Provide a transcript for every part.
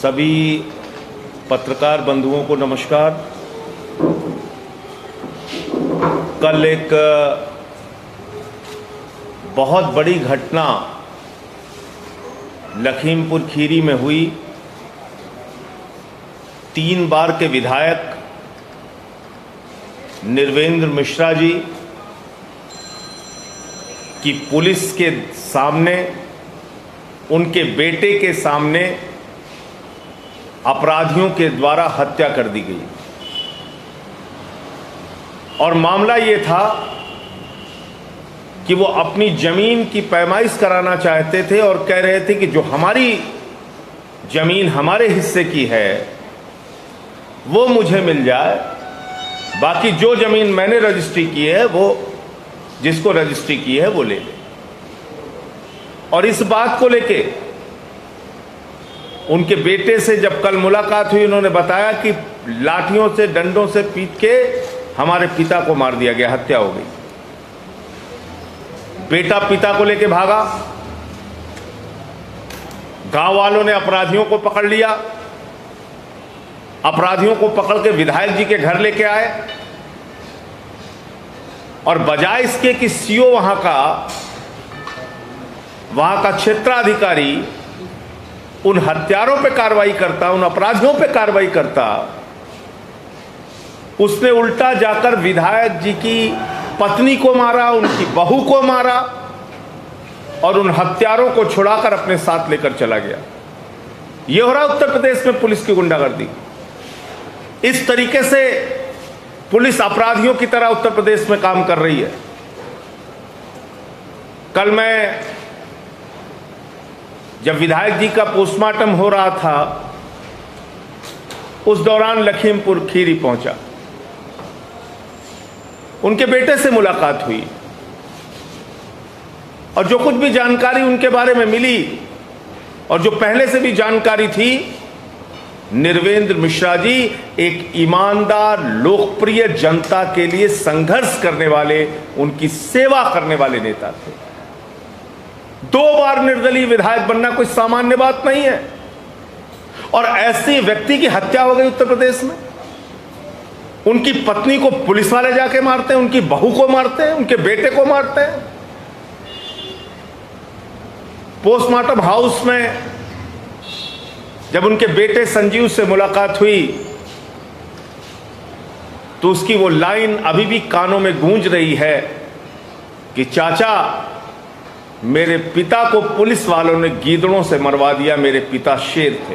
सभी पत्रकार बंधुओं को नमस्कार। कल एक बहुत बड़ी घटना लखीमपुर खीरी में हुई। 3 बार के विधायक निर्वेंद्र मिश्रा जी की पुलिस के सामने, उनके बेटे के सामने अपराधियों के द्वारा हत्या कर दी गई। और मामला ये था कि वो अपनी जमीन की पैमाइश कराना चाहते थे और कह रहे थे कि जो हमारी जमीन हमारे हिस्से की है वो मुझे मिल जाए, बाकी जो जमीन मैंने रजिस्ट्री की है वो जिसको रजिस्ट्री की है वो ले ले। और इस बात को लेके उनके बेटे से जब कल मुलाकात हुई, उन्होंने बताया कि लाठियों से, डंडों से पीट के हमारे पिता को मार दिया गया, हत्या हो गई। बेटा पिता को लेके भागा, गांव वालों ने अपराधियों को पकड़ लिया, अपराधियों को पकड़ के विधायक जी के घर लेके आए और बजाय इसके कि सीओ वहां का क्षेत्राधिकारी उन हत्यारों पे कार्रवाई करता, उन अपराधियों पे कार्रवाई करता, उसने उल्टा जाकर विधायक जी की पत्नी को मारा, उनकी बहू को मारा और उन हत्यारों को छुड़ाकर अपने साथ लेकर चला गया। यह हो रहा उत्तर प्रदेश में पुलिस की गुंडागर्दी। इस तरीके से पुलिस अपराधियों की तरह उत्तर प्रदेश में काम कर रही है। कल मैं जब विधायक जी का पोस्टमार्टम हो रहा था, उस दौरान लखीमपुर खीरी पहुंचा, उनके बेटे से मुलाकात हुई और जो कुछ भी जानकारी उनके बारे में मिली और जो पहले से भी जानकारी थी, निर्वेंद्र मिश्रा जी एक ईमानदार, लोकप्रिय, जनता के लिए संघर्ष करने वाले, उनकी सेवा करने वाले नेता थे। 2 बार निर्दलीय विधायक बनना कोई सामान्य बात नहीं है। और ऐसे व्यक्ति की हत्या हो गई उत्तर प्रदेश में। उनकी पत्नी को पुलिस वाले जाके मारते हैं, उनकी बहू को मारते हैं, उनके बेटे को मारते हैं। पोस्टमार्टम हाउस में जब उनके बेटे संजीव से मुलाकात हुई तो उसकी वो लाइन अभी भी कानों में गूंज रही है कि चाचा, मेरे पिता को पुलिस वालों ने गीदड़ों से मरवा दिया, मेरे पिता शेर थे।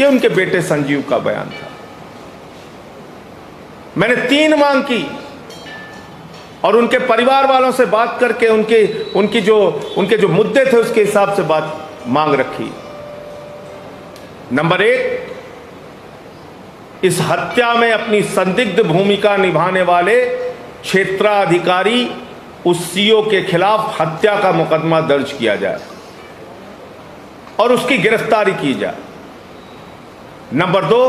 ये उनके बेटे संजीव का बयान था। मैंने 3 मांग की और उनके परिवार वालों से बात करके उनके जो मुद्दे थे उसके हिसाब से मांग रखी। नंबर 1, इस हत्या में अपनी संदिग्ध भूमिका निभाने वाले क्षेत्राधिकारी, उस सीओ के खिलाफ हत्या का मुकदमा दर्ज किया जाए और उसकी गिरफ्तारी की जाए। नंबर 2,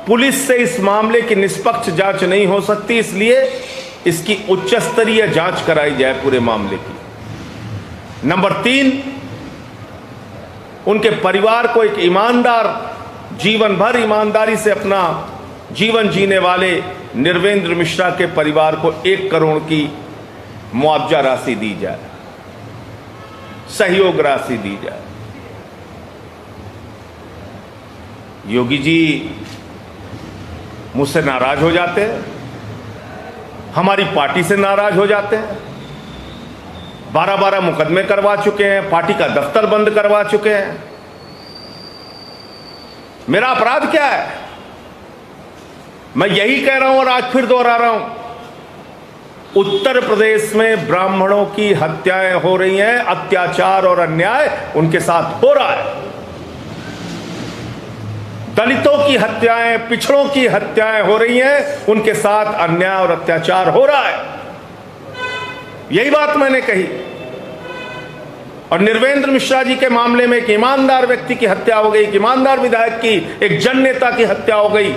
पुलिस से इस मामले की निष्पक्ष जांच नहीं हो सकती, इसलिए इसकी उच्च स्तरीय जांच कराई जाए पूरे मामले की। नंबर 3, उनके परिवार को एक ईमानदार, जीवन भर ईमानदारी से अपना जीवन जीने वाले निर्वेंद्र मिश्रा के परिवार को 1 करोड़ की मुआवजा राशि दी जाए, सहयोग राशि दी जाए। योगी जी मुझसे नाराज हो जाते हैं, हमारी पार्टी से नाराज हो जाते हैं। 12 मुकदमे करवा चुके हैं, पार्टी का दफ्तर बंद करवा चुके हैं। मेरा अपराध क्या है? मैं यही कह रहा हूं और आज फिर दोहरा रहा हूं, उत्तर प्रदेश में ब्राह्मणों की हत्याएं हो रही हैं, अत्याचार और अन्याय उनके साथ हो रहा है। दलितों की हत्याएं, पिछड़ों की हत्याएं हो रही हैं, उनके साथ अन्याय और अत्याचार हो रहा है। यही बात मैंने कही। और निर्वेंद्र मिश्रा जी के मामले में एक ईमानदार व्यक्ति की हत्या हो गई, एक ईमानदार विधायक की, एक जन नेता की हत्या हो गई।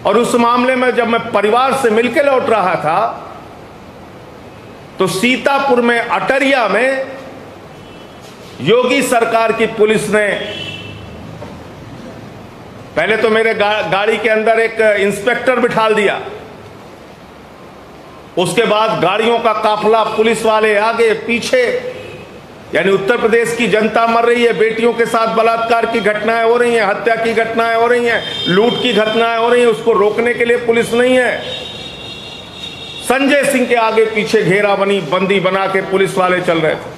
और उस मामले में जब मैं परिवार से मिलकर लौट रहा था तो सीतापुर में, अटरिया में योगी सरकार की पुलिस ने पहले तो मेरे गाड़ी के अंदर एक इंस्पेक्टर बिठाल दिया, उसके बाद गाड़ियों का काफिला, पुलिस वाले आगे पीछे, यानी उत्तर प्रदेश की जनता मर रही है, बेटियों के साथ बलात्कार की घटनाएं हो रही हैं, हत्या की घटनाएं हो रही हैं, लूट की घटनाएं हो रही हैं, उसको रोकने के लिए पुलिस नहीं है। संजय सिंह के आगे पीछे घेरा बंदी बना के पुलिस वाले चल रहे थे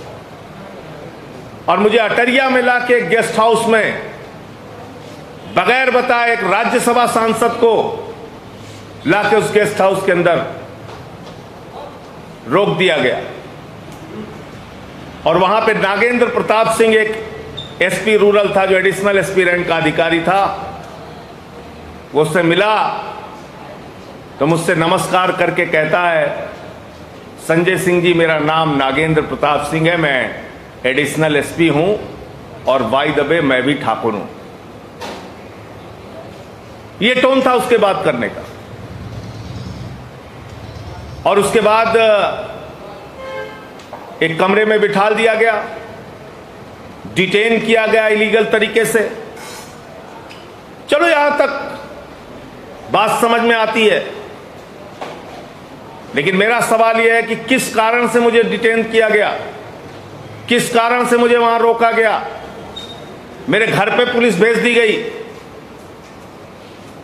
और मुझे अटरिया में लाके गेस्ट हाउस में बगैर बताए एक राज्यसभा सांसद को लाके उस गेस्ट हाउस के अंदर रोक दिया गया और वहां पे नागेंद्र प्रताप सिंह एक एसपी रूरल था, जो एडिशनल एसपी रैंक का अधिकारी था, वो उससे मिला तो मुझसे नमस्कार करके कहता है, संजय सिंह जी मेरा नाम नागेंद्र प्रताप सिंह है, मैं एडिशनल एसपी हूं और बाय द वे मैं भी ठाकुर हूं। ये टोन था उसके बात करने का। और उसके बाद एक कमरे में बिठा दिया गया, डिटेन किया गया इलीगल तरीके से। चलो यहां तक बात समझ में आती है, लेकिन मेरा सवाल यह है कि किस कारण से मुझे डिटेन किया गया, किस कारण से मुझे वहां रोका गया। मेरे घर पे पुलिस भेज दी गई,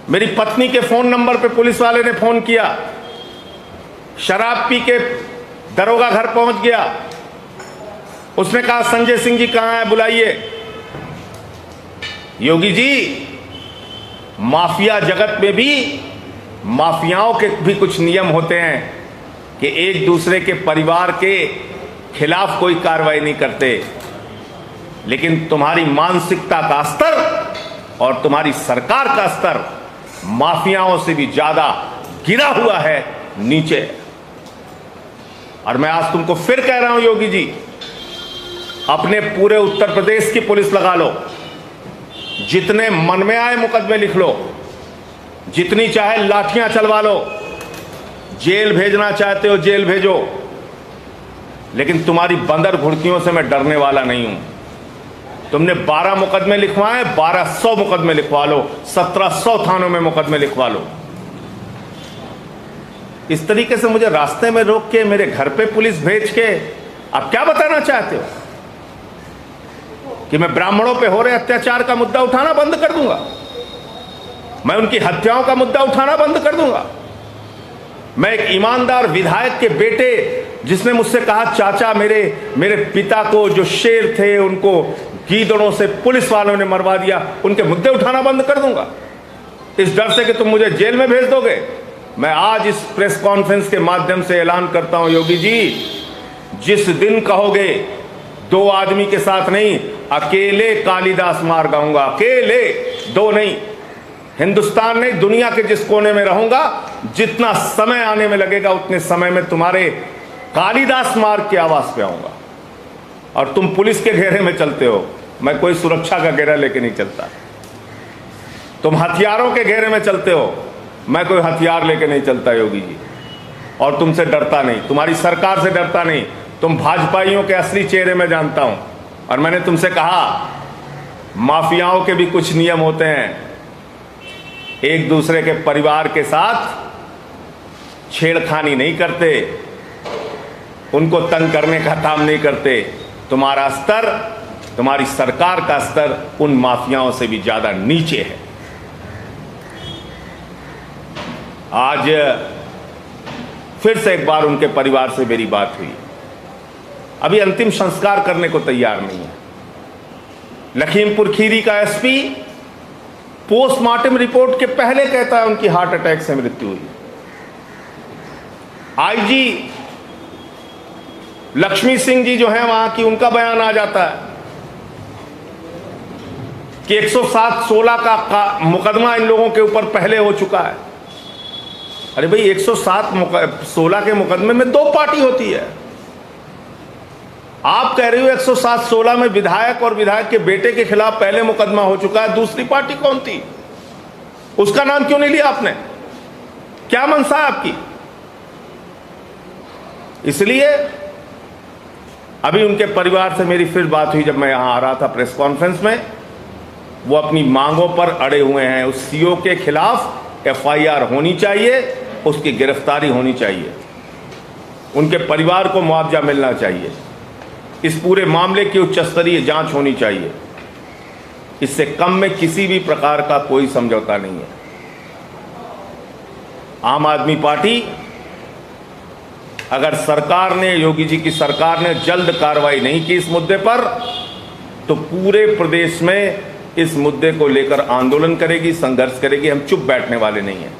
मेरी पत्नी के फोन नंबर पे पुलिस वाले ने फोन किया, शराब पी के दरोगा घर पहुंच गया, उसने कहा संजय सिंह जी कहां है, बुलाइए। योगी जी, माफिया जगत में भी माफियाओं के भी कुछ नियम होते हैं कि एक दूसरे के परिवार के खिलाफ कोई कार्रवाई नहीं करते, लेकिन तुम्हारी मानसिकता का स्तर और तुम्हारी सरकार का स्तर माफियाओं से भी ज्यादा गिरा हुआ है नीचे। और मैं आज तुमको फिर कह रहा हूं योगी जी, अपने पूरे उत्तर प्रदेश की पुलिस लगा लो, जितने मन में आए मुकदमे लिख लो, जितनी चाहे लाठियां चलवा लो, जेल भेजना चाहते हो जेल भेजो, लेकिन तुम्हारी बंदर घुड़कियों से मैं डरने वाला नहीं हूं। तुमने 12 मुकदमे लिखवाए, 1200 मुकदमे लिखवा लो, 1700 थानों में मुकदमे लिखवा लो। इस तरीके से मुझे रास्ते में रोक के मेरे घर पे पुलिस भेज के आप क्या बताना चाहते हो कि मैं ब्राह्मणों पे हो रहे अत्याचार का मुद्दा उठाना बंद कर दूंगा, मैं उनकी हत्याओं का मुद्दा उठाना बंद कर दूंगा। मैं एक ईमानदार विधायक के बेटे, जिसने मुझसे कहा चाचा मेरे पिता को जो शेर थे उनको गीदड़ों से पुलिस वालों ने मरवा दिया, उनके मुद्दे उठाना बंद कर दूंगा इस डर से कि तुम मुझे जेल में भेज दोगे। मैं आज इस प्रेस कॉन्फ्रेंस के माध्यम से ऐलान करता हूं योगी जी, जिस दिन कहोगे 2 आदमी के साथ नहीं, अकेले कालिदास मार गाऊंगा, अकेले, 2 नहीं, हिंदुस्तान नहीं दुनिया के जिस कोने में रहूंगा, जितना समय आने में लगेगा उतने समय में तुम्हारे कालिदास मार्ग की आवाज पे आऊंगा। और तुम पुलिस के घेरे में चलते हो, मैं कोई सुरक्षा का घेरा लेके नहीं चलता। तुम हथियारों के घेरे में चलते हो, मैं कोई हथियार लेके नहीं चलता योगी जी, और तुमसे डरता नहीं, तुम्हारी सरकार से डरता नहीं। तुम भाजपाइयों के असली चेहरे में जानता हूं, और मैंने तुमसे कहा माफियाओं के भी कुछ नियम होते हैं, एक दूसरे के परिवार के साथ छेड़खानी नहीं करते, उनको तंग करने का काम नहीं करते। तुम्हारा स्तर, तुम्हारी सरकार का स्तर उन माफियाओं से भी ज्यादा नीचे है। आज फिर से एक बार उनके परिवार से मेरी बात हुई, अभी अंतिम संस्कार करने को तैयार नहीं है। लखीमपुर खीरी का एसपी पोस्टमार्टम रिपोर्ट के पहले कहता है उनकी हार्ट अटैक से मृत्यु हुई। आईजी लक्ष्मी सिंह जी जो है वहां की, उनका बयान आ जाता है कि 107-16 का मुकदमा इन लोगों के ऊपर पहले हो चुका है। अरे भाई 107-16 के मुकदमे में 2 पार्टी होती है। आप कह रहे हो 107-16 में विधायक और विधायक के बेटे के खिलाफ पहले मुकदमा हो चुका है, दूसरी पार्टी कौन थी? उसका नाम क्यों नहीं लिया आपने? क्या मनसा है आपकी? इसलिए अभी उनके परिवार से मेरी फिर बात हुई जब मैं यहाँ आ रहा था प्रेस कॉन्फ्रेंस में। वो अपनी मांगों पर अड़े हुए हैं। उस सीओ के खिलाफ एफआईआर होनी चाहिए, उसकी गिरफ्तारी होनी चाहिए, उनके परिवार को मुआवजा मिलना चाहिए, इस पूरे मामले की उच्च स्तरीय जांच होनी चाहिए। इससे कम में किसी भी प्रकार का कोई समझौता नहीं है। आम आदमी पार्टी, अगर सरकार ने, योगी जी की सरकार ने जल्द कार्रवाई नहीं की इस मुद्दे पर, तो पूरे प्रदेश में इस मुद्दे को लेकर आंदोलन करेगी, संघर्ष करेगी। हम चुप बैठने वाले नहीं हैं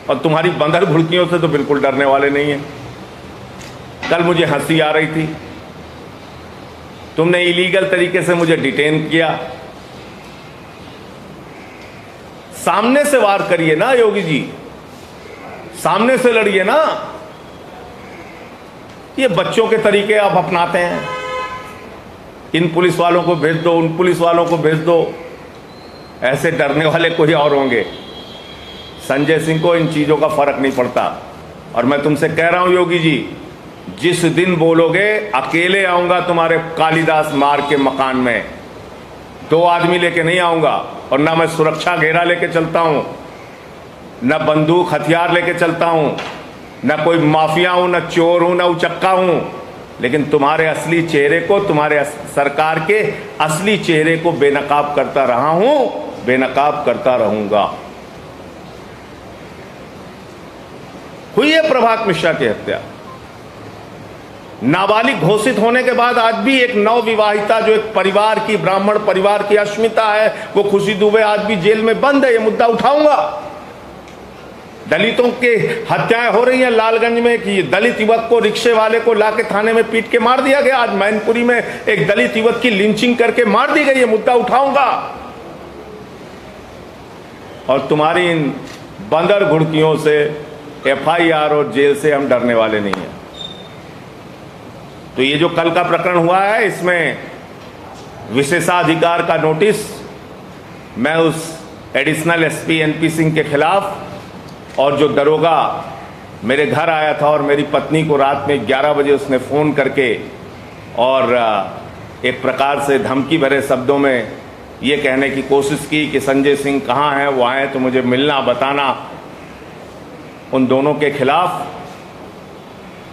और तुम्हारी बंदर भुड़कियों से तो बिल्कुल डरने वाले नहीं हैं। कल मुझे हंसी आ रही थी, तुमने इलीगल तरीके से मुझे डिटेन किया। सामने से वार करिए ना योगी जी, सामने से लड़िए ना। ये बच्चों के तरीके आप अपनाते हैं, इन पुलिस वालों को भेज दो, उन पुलिस वालों को भेज दो। ऐसे डरने वाले कोई और होंगे। संजय सिंह को इन चीजों का फर्क नहीं पड़ता। और मैं तुमसे कह रहा हूं योगी जी, जिस दिन बोलोगे अकेले आऊंगा तुम्हारे कालिदास मार्ग के मकान में, 2 आदमी लेके नहीं आऊंगा, और ना मैं सुरक्षा घेरा लेके चलता हूं, न बंदूक हथियार लेके चलता हूं, न कोई माफिया हूं, न चोर हूं, न उचक्का हूं, लेकिन तुम्हारे असली चेहरे को, तुम्हारे सरकार के असली चेहरे को बेनकाब करता रहा हूं, बेनकाब करता रहूंगा। हुई है प्रभात मिश्रा की हत्या। नाबालिग घोषित होने के बाद आज भी एक नवविवाहिता, जो एक परिवार की, ब्राह्मण परिवार की अस्मिता है, वो खुशी दुबे आज भी जेल में बंद है। ये मुद्दा उठाऊंगा। दलितों के हत्याएं हो रही हैं लालगंज में कि दलित युवक को, रिक्शे वाले को लाके थाने में पीट के मार दिया गया। आज मैनपुरी में एक दलित युवक की लिंचिंग करके मार दी गई। ये मुद्दा उठाऊंगा। और तुम्हारी इन बंदर घुड़कियों से, एफआईआर और जेल से हम डरने वाले नहीं हैं। तो ये जो कल का प्रकरण हुआ है, इसमें विशेषाधिकार का नोटिस मैं उस एडिशनल एसपी एनपी सिंह के खिलाफ, और जो दरोगा मेरे घर आया था और मेरी पत्नी को रात में 11 बजे उसने फ़ोन करके और एक प्रकार से धमकी भरे शब्दों में ये कहने की कोशिश की कि संजय सिंह कहाँ हैं, वो आए तो मुझे मिलना, बताना, उन दोनों के खिलाफ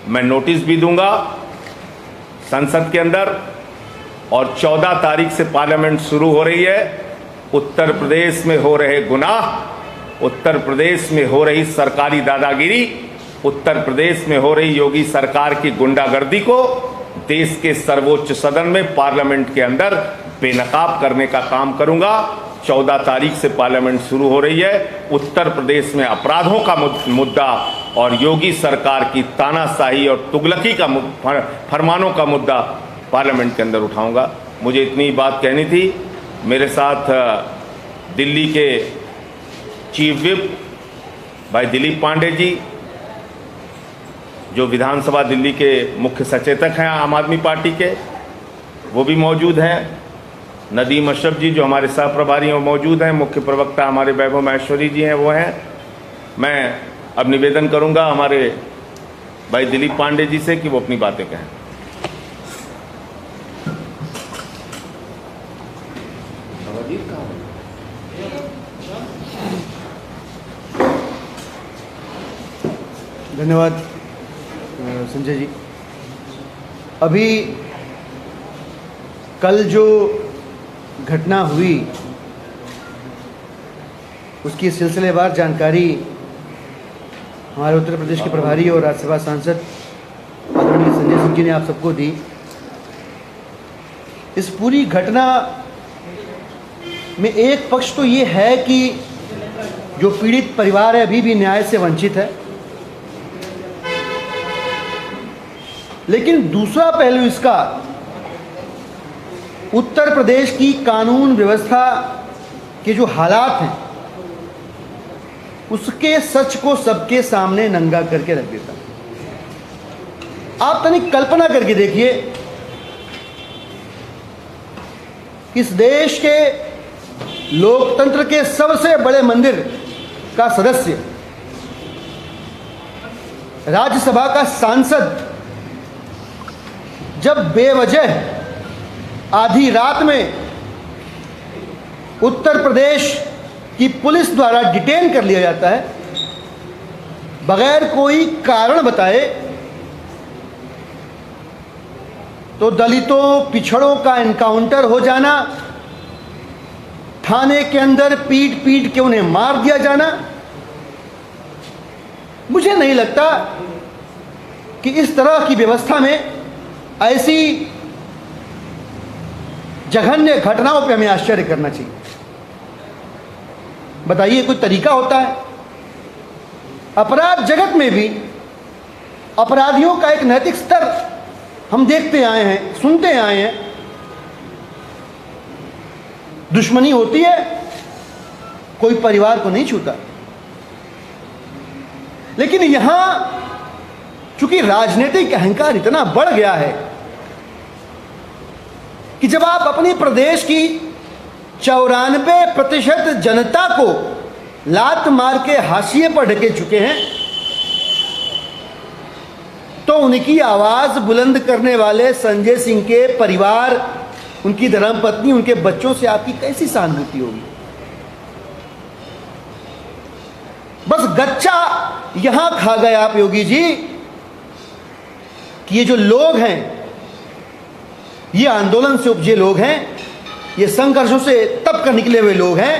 मैं नोटिस भी दूंगा संसद के अंदर। और 14 तारीख से पार्लियामेंट शुरू हो रही है। उत्तर प्रदेश में हो रहे गुनाह, उत्तर प्रदेश में हो रही सरकारी दादागिरी, उत्तर प्रदेश में हो रही योगी सरकार की गुंडागर्दी को देश के सर्वोच्च सदन में, पार्लियामेंट के अंदर बेनकाब करने का काम करूंगा। 14 तारीख से पार्लियामेंट शुरू हो रही है। उत्तर प्रदेश में अपराधों का मुद्दा और योगी सरकार की तानाशाही और तुगलकी का फरमानों का मुद्दा पार्लियामेंट के अंदर उठाऊंगा। मुझे इतनी बात कहनी थी। मेरे साथ दिल्ली के चीफ विप भाई दिलीप पांडे जी, जो विधानसभा दिल्ली के मुख्य सचेतक हैं आम आदमी पार्टी के, वो भी मौजूद हैं। नदीम अशरफ जी जो हमारे सह प्रभारी हैं मौजूद हैं। मुख्य प्रवक्ता हमारे वैभव महेश्वरी जी हैं, वो हैं। मैं अब निवेदन करूंगा हमारे भाई दिलीप पांडे जी से कि वो अपनी बातें कहें। धन्यवाद संजय जी। अभी कल जो घटना हुई उसकी सिलसिलेवार जानकारी हमारे उत्तर प्रदेश के प्रभारी और राज्यसभा सांसद आदरणीय संजय सिंह जी ने आप सबको दी। इस पूरी घटना में एक पक्ष तो ये है कि जो पीड़ित परिवार है अभी भी न्याय से वंचित है, लेकिन दूसरा पहलू इसका उत्तर प्रदेश की कानून व्यवस्था के जो हालात हैं उसके सच को सबके सामने नंगा करके रख देता। आप तनिक कल्पना करके देखिए, इस देश के लोकतंत्र के सबसे बड़े मंदिर का सदस्य, राज्यसभा का सांसद जब बेवजह आधी रात में उत्तर प्रदेश की पुलिस द्वारा डिटेन कर लिया जाता है बगैर कोई कारण बताए, तो दलितों पिछड़ों का एनकाउंटर हो जाना, थाने के अंदर पीट पीट के उन्हें मार दिया जाना, मुझे नहीं लगता कि इस तरह की व्यवस्था में ऐसी जघन्य घटनाओं पे हमें आश्चर्य करना चाहिए। बताइए, कोई तरीका होता है? अपराध जगत में भी अपराधियों का एक नैतिक स्तर हम देखते आए हैं, सुनते आए हैं। दुश्मनी होती है, कोई परिवार को नहीं छूता, लेकिन यहां चूंकि राजनीतिक अहंकार इतना बढ़ गया है कि जब आप अपने प्रदेश की 94% जनता को लात मार के हाशिए पर ढके चुके हैं, तो उनकी आवाज बुलंद करने वाले संजय सिंह के परिवार, उनकी धर्मपत्नी, उनके बच्चों से आपकी कैसी सहानुभूति होगी? बस गच्चा यहां खा गए आप योगी जी कि ये जो लोग हैं, ये आंदोलन से उपजे लोग हैं, ये संघर्षों से तप कर निकले हुए लोग हैं,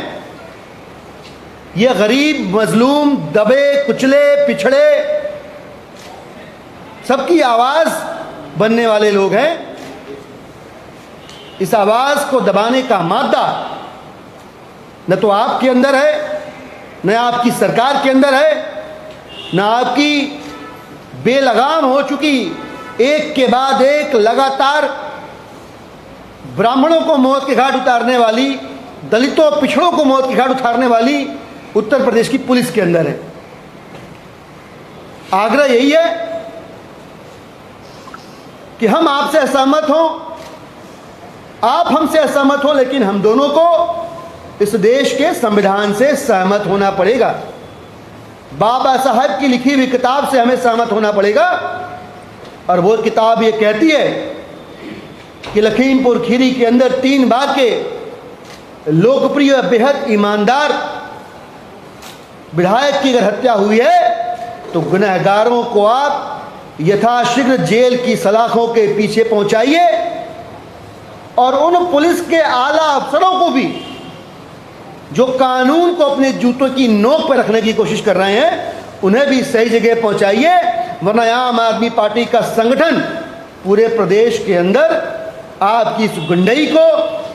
ये गरीब, मजलूम, दबे कुचले, पिछड़े सबकी आवाज बनने वाले लोग हैं। इस आवाज को दबाने का मादा न तो आपके अंदर है, न आपकी सरकार के अंदर है, न आपकी बेलगाम हो चुकी एक के बाद एक लगातार ब्राह्मणों को मौत के घाट उतारने वाली, दलितों पिछड़ों को मौत के घाट उतारने वाली उत्तर प्रदेश की पुलिस के अंदर है। आग्रह यही है कि हम आपसे असहमत हों, आप हमसे असहमत हो, लेकिन हम दोनों को इस देश के संविधान से सहमत होना पड़ेगा। बाबा साहब की लिखी हुई किताब से हमें सहमत होना पड़ेगा, और वो किताब ये कहती है कि लखीमपुर खीरी के अंदर 3 वाक्य लोकप्रिय, बेहद ईमानदार विधायक की अगर हत्या हुई है तो गुनहगारों को आप यथाशीघ्र जेल की सलाखों के पीछे पहुंचाइए, और उन पुलिस के आला अफसरों को भी जो कानून को अपने जूतों की नोक पर रखने की कोशिश कर रहे हैं, उन्हें भी सही जगह पहुंचाइए, वरना आम आदमी पार्टी का संगठन पूरे प्रदेश के अंदर आपकी इस गुंडई को,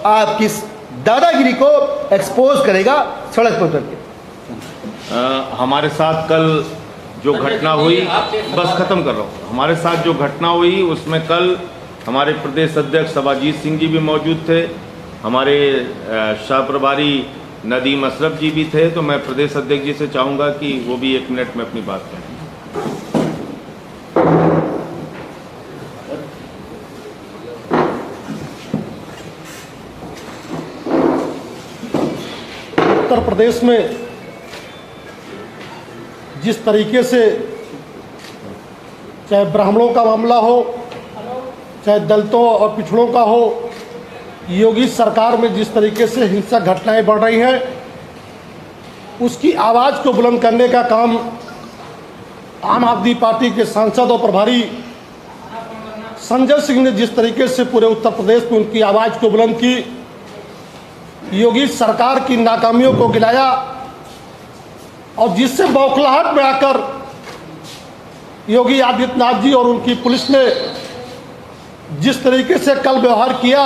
आपकी इस दादागिरी को एक्सपोज करेगा सड़क पर उतर के। हमारे साथ कल जो घटना हुई, बस खत्म कर रहा हूँ, हमारे साथ जो घटना हुई उसमें कल हमारे प्रदेश अध्यक्ष अबाजीत सिंह जी भी मौजूद थे, हमारे शाह प्रभारी नदीम अशरफ जी भी थे। तो मैं प्रदेश अध्यक्ष जी से चाहूँगा कि वो भी 1 मिनट में अपनी बात कहें। उत्तर प्रदेश में जिस तरीके से चाहे ब्राह्मणों का मामला हो, चाहे दलितों और पिछड़ों का हो, योगी सरकार में जिस तरीके से हिंसक घटनाएं बढ़ रही हैं, उसकी आवाज़ को बुलंद करने का काम आम आदमी पार्टी के सांसद और प्रभारी संजय सिंह ने जिस तरीके से पूरे उत्तर प्रदेश में उनकी आवाज़ को बुलंद की, योगी सरकार की नाकामियों को गिलाया, और जिससे बौखलाहट में आकर योगी आदित्यनाथ जी और उनकी पुलिस ने जिस तरीके से कल व्यवहार किया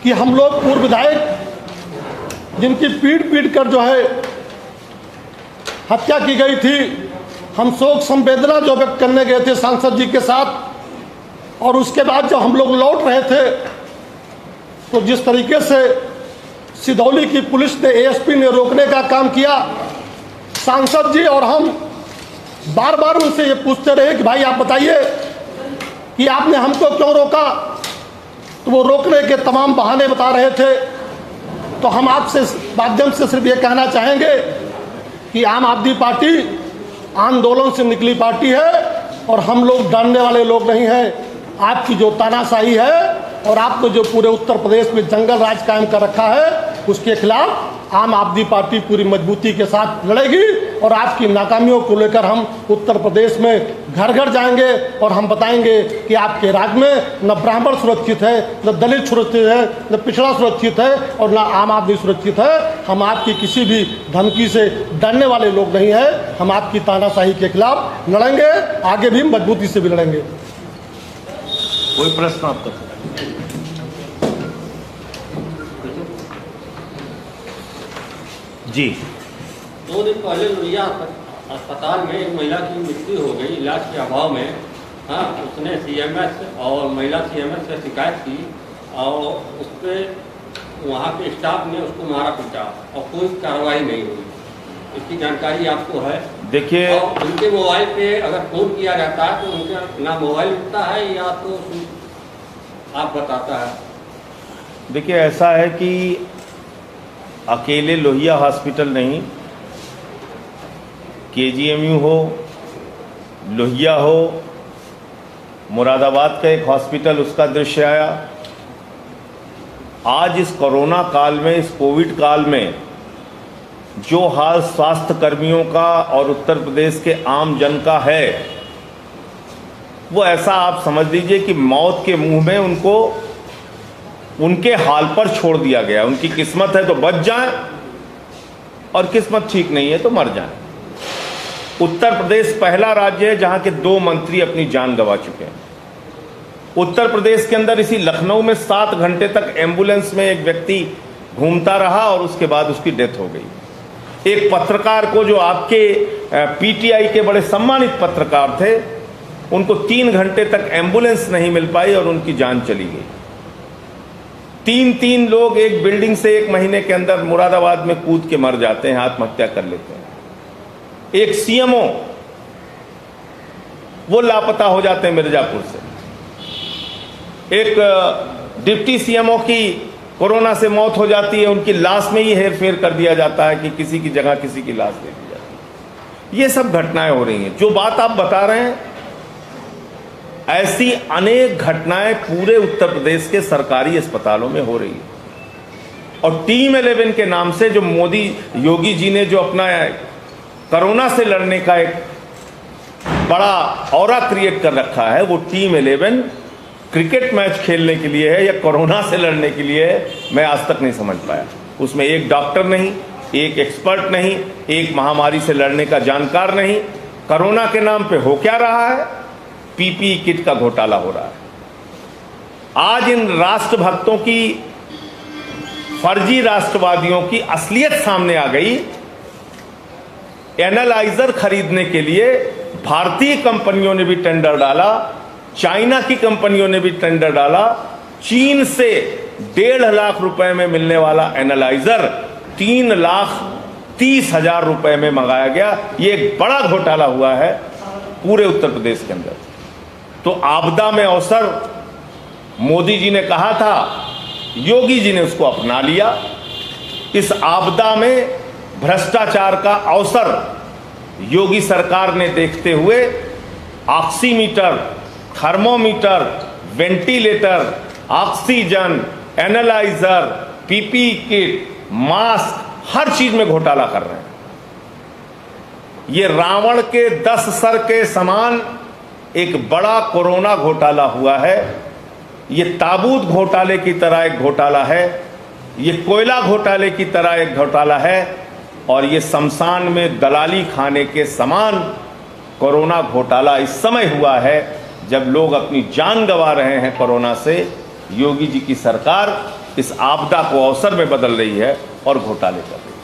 कि हम लोग पूर्व विधायक जिनकी पीट पीट कर जो है हत्या की गई थी, हम शोक संवेदना जो व्यक्त करने गए थे सांसद जी के साथ, और उसके बाद जब हम लोग लौट रहे थे तो जिस तरीके से सिधौली की पुलिस ने, एएसपी ने रोकने का काम किया, सांसद जी और हम बार बार उनसे ये पूछते रहे कि भाई आप बताइए कि आपने हमको क्यों रोका, तो वो रोकने के तमाम बहाने बता रहे थे। तो हम आपसे माध्यम से सिर्फ ये कहना चाहेंगे कि आम आदमी पार्टी आंदोलन से निकली पार्टी है, और हम लोग डरने वाले लोग नहीं हैं। आपकी जो तानाशाही है और आपने जो पूरे उत्तर प्रदेश में जंगल राज कायम कर रखा है, उसके खिलाफ आम आदमी पार्टी पूरी मजबूती के साथ लड़ेगी। और आपकी नाकामियों को लेकर हम उत्तर प्रदेश में घर घर जाएंगे और हम बताएंगे कि आपके राज्य में न ब्राह्मण सुरक्षित है, न दलित सुरक्षित है, न पिछड़ा सुरक्षित है और न आम आदमी सुरक्षित है। हम आपकी किसी भी धमकी से डरने वाले लोग नहीं हैं। हम आपकी तानाशाही के खिलाफ लड़ेंगे, आगे भी मजबूती से भी लड़ेंगे। कोई प्रश्न आप तक? जी। 2 दिन पहले लोहिया अस्पताल में एक महिला की मृत्यु हो गई इलाज के अभाव में। हाँ, उसने सीएमएस और महिला सीएमएस से शिकायत की और उस पर वहाँ के स्टाफ ने उसको मारा पीटा और कोई कार्रवाई नहीं हुई। इसकी जानकारी आपको है? देखिए, और उनके मोबाइल पे अगर फ़ोन किया जाता है तो उनका ना मोबाइल उठता है या तो आप बताता है। देखिए, ऐसा है कि अकेले लोहिया हॉस्पिटल नहीं, केजीएमयू हो, लोहिया हो, मुरादाबाद का एक हॉस्पिटल, उसका दृश्य आया। आज इस कोरोना काल में, इस कोविड काल में जो हाल स्वास्थ्य कर्मियों का और उत्तर प्रदेश के आम जन का है, वो ऐसा आप समझ लीजिए कि मौत के मुंह में उनको उनके हाल पर छोड़ दिया गया। उनकी किस्मत है तो बच जाएं और किस्मत ठीक नहीं है तो मर जाएं। उत्तर प्रदेश पहला राज्य है जहां के 2 मंत्री अपनी जान गंवा चुके हैं। उत्तर प्रदेश के अंदर इसी लखनऊ में 7 घंटे तक एम्बुलेंस में एक व्यक्ति घूमता रहा और उसके बाद उसकी डेथ हो गई। एक पत्रकार को, जो आपके पीटीआई के बड़े सम्मानित पत्रकार थे, उनको 3 घंटे तक एम्बुलेंस नहीं मिल पाई और उनकी जान चली गई। 3 लोग एक बिल्डिंग से 1 महीने के अंदर मुरादाबाद में कूद के मर जाते हैं, आत्महत्या कर लेते हैं। एक सीएमओ, वो लापता हो जाते हैं मिर्जापुर से। एक डिप्टी सीएमओ की कोरोना से मौत हो जाती है, उनकी लाश में ही हेरफेर कर दिया जाता है कि किसी की जगह किसी की लाश दे दी जाती है। ये सब घटनाएं हो रही हैं। जो बात आप बता रहे हैं, ऐसी अनेक घटनाएं पूरे उत्तर प्रदेश के सरकारी अस्पतालों में हो रही है। और टीम 11 के नाम से जो मोदी योगी जी ने जो अपना कोरोना से लड़ने का एक बड़ा ऑरा क्रिएट कर रखा है, वो टीम 11 क्रिकेट मैच खेलने के लिए है या कोरोना से लड़ने के लिए है, मैं आज तक नहीं समझ पाया। उसमें एक डॉक्टर नहीं, एक एक्सपर्ट नहीं, एक महामारी से लड़ने का जानकार नहीं। कोरोना के नाम पे हो क्या रहा है? पीपीई किट का घोटाला हो रहा है। आज इन राष्ट्रभक्तों की, फर्जी राष्ट्रवादियों की असलियत सामने आ गई। एनालाइजर खरीदने के लिए भारतीय कंपनियों ने भी टेंडर डाला, चाइना की कंपनियों ने भी टेंडर डाला। चीन से 1.5 लाख रुपए में मिलने वाला एनालाइजर 3,30,000 रुपए में मंगाया गया। ये एक बड़ा घोटाला हुआ है पूरे उत्तर प्रदेश के अंदर। तो आपदा में अवसर, मोदी जी ने कहा था, योगी जी ने उसको अपना लिया। इस आपदा में भ्रष्टाचार का अवसर योगी सरकार ने देखते हुए oximeter, thermometer, ventilator, oxygen, analyser, PPE kit, mask, हर चीज में घोटाला कर रहे हैं। ये रावण के 10 सर के समान एक बड़ा कोरोना घोटाला हुआ है। ये ताबूत घोटाले की तरह एक घोटाला है, ये कोयला घोटाले की तरह एक घोटाला है और ये शमशान में दलाली खाने के समान कोरोना घोटाला इस समय हुआ है जब लोग अपनी जान गंवा रहे हैं कोरोना से। योगी जी की सरकार इस आपदा को अवसर में बदल रही है और घोटाले कर रही है।